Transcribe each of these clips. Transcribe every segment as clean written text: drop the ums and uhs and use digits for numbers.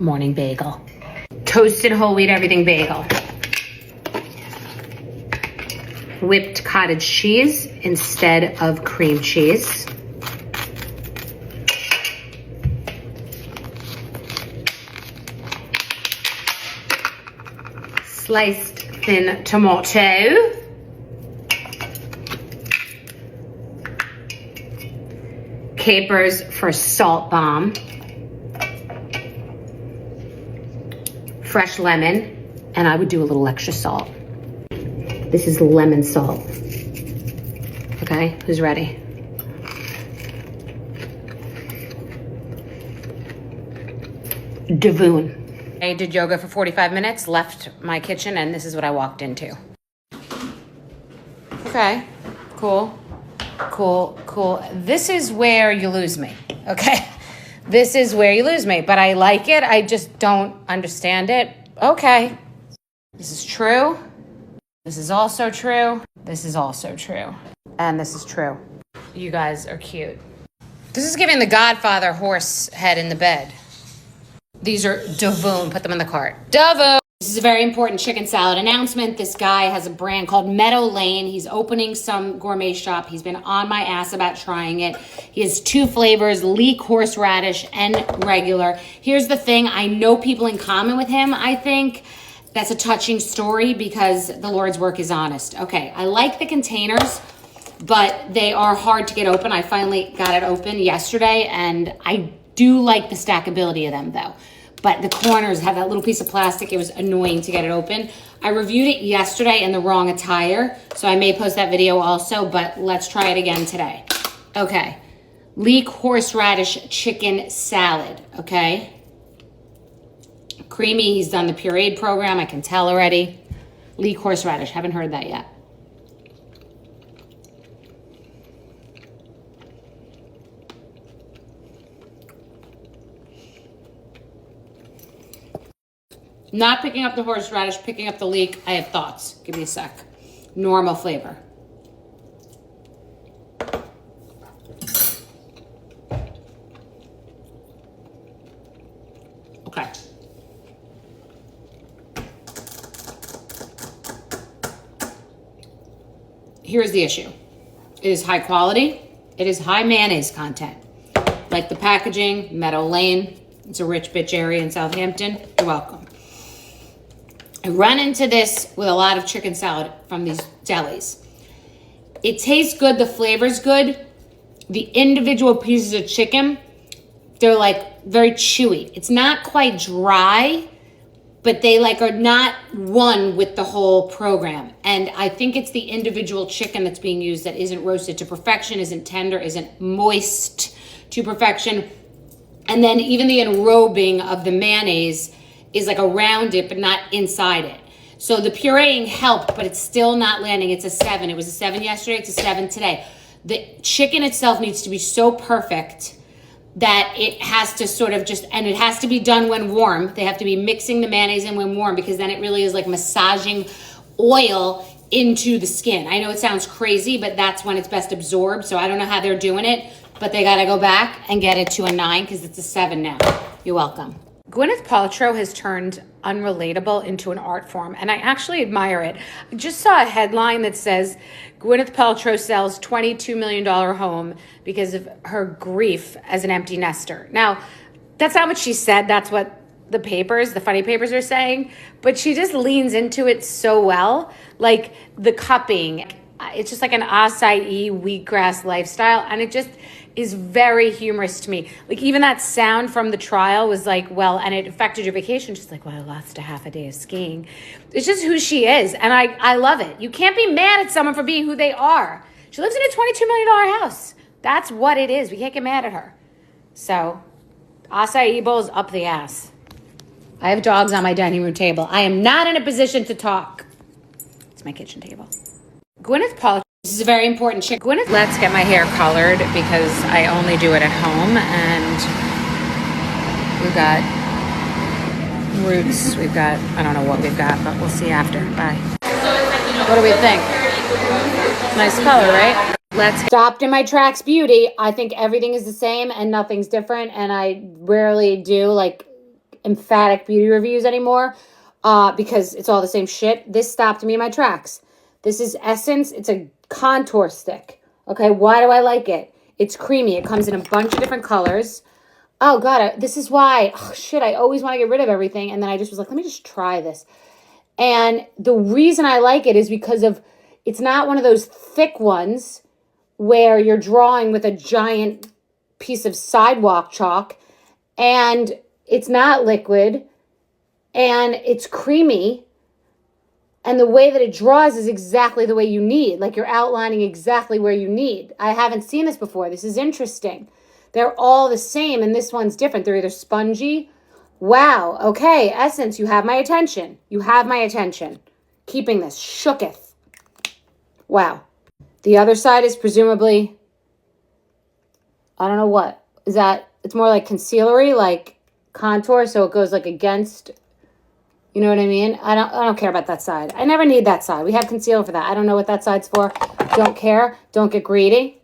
morning bagel. Toasted whole wheat everything bagel. Whipped cottage cheese instead of cream cheese. Sliced thin tomato. Capers for salt bomb. Fresh lemon, and I would do a little extra salt. This is lemon salt. Okay, who's ready? Davoon. I did yoga for 45 minutes, left my kitchen, and this is what I walked into. Okay, cool. This is where you lose me, okay? This is where you lose me, but I like it. I just don't understand it. Okay, this is true. This is also true. This is also true. And this is true. You guys are cute. This is giving the Godfather horse head in the bed. These are Davoon. Put them in the cart. Davoon. This is a very important chicken salad announcement. This guy has a brand called Meadow Lane. He's opening some gourmet shop. He's been on my ass about trying it. He has 2 flavors, leek horseradish and regular. Here's the thing. I know people in common with him, I think. That's a touching story because the Lord's work is honest. Okay, I like the containers, but they are hard to get open. I finally got it open yesterday, and I do like the stackability of them, though. But the corners have that little piece of plastic. It was annoying to get it open. I reviewed it yesterday in the wrong attire, so I may post that video also, but let's try it again today. Okay, leek horseradish chicken salad, okay? Creamy, he's done the pureed program, I can tell already. Leek horseradish, haven't heard that yet. Not picking up the horseradish, picking up the leek. I have thoughts. Give me a sec. Normal flavor. Okay. Here's the issue. It is high quality. It is high mayonnaise content. Like the packaging, Meadow Lane. It's a rich bitch area in Southampton. You're welcome. I run into this with a lot of chicken salad from these delis. It tastes good, the flavor's good. The individual pieces of chicken, they're like very chewy. It's not quite dry, but they like are not one with the whole program. And I think it's the individual chicken that's being used that isn't roasted to perfection, isn't tender, isn't moist to perfection. And then even the enrobing of the mayonnaise is like around it, but not inside it. So the pureeing helped, but it's still not landing. It's a 7. It was a 7 yesterday. It's a 7 today. The chicken itself needs to be so perfect that it has to sort of just, and it has to be done when warm. They have to be mixing the mayonnaise in when warm, because then it really is like massaging oil into the skin. I know it sounds crazy, but that's when it's best absorbed. So I don't know how they're doing it, but they got to go back and get it to a 9 because it's a 7 now. You're welcome. Gwyneth Paltrow has turned unrelatable into an art form, and I actually admire it. I just saw a headline that says Gwyneth Paltrow sells $22 million home because of her grief as an empty nester. Now, that's not what she said. That's what the papers, the funny papers are saying, but she just leans into it so well. Like the cupping, it's just like an acai wheatgrass lifestyle, and it just is very humorous to me. Like even that sound from the trial was like, well, and it affected your vacation. She's like, well, I lost a half a day of skiing. It's just who she is. And I love it. You can't be mad at someone for being who they are. She lives in a $22 million house. That's what it is. We can't get mad at her. So acai bowls up the ass. I have dogs on my dining room table. I am not in a position to talk. It's my kitchen table. Gwyneth Paltrow. This is a very important chick. Gwyneth, let's get my hair colored because I only do it at home, and we've got roots. We've got, I don't know what we've got, but we'll see after. Bye. What do we think? Nice color, right? Let's stopped in my tracks beauty. I think everything is the same and nothing's different, and I rarely do like emphatic beauty reviews anymore because it's all the same shit. This stopped me in my tracks. This is Essence. It's a contour stick. Okay, why do I like it? It's creamy. It comes in a bunch of different colors. Oh, God, this is why. Oh, shit, I always want to get rid of everything. And then I just was like, let me just try this. And the reason I like it is because of, it's not one of those thick ones where you're drawing with a giant piece of sidewalk chalk, and it's not liquid, and it's creamy, and the way that it draws is exactly the way you need. Like you're outlining exactly where you need. I haven't seen this before. This is interesting. They're all the same, and this one's different. They're either spongy. Wow. Okay, Essence, you have my attention. You have my attention. Keeping this. Shooketh. Wow. The other side is presumably, I don't know what. Is that, it's more like concealery, like contour, so it goes like against, you know what I mean? I don't care about that side. I never need that side. We have concealer for that. I don't know what that side's for. Don't care. Don't get greedy.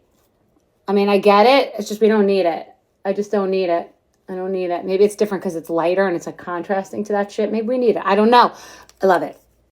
I mean, I get it. It's just we don't need it. I just don't need it. I don't need it. Maybe it's different because it's lighter and it's like contrasting to that shit. Maybe we need it. I don't know. I love it.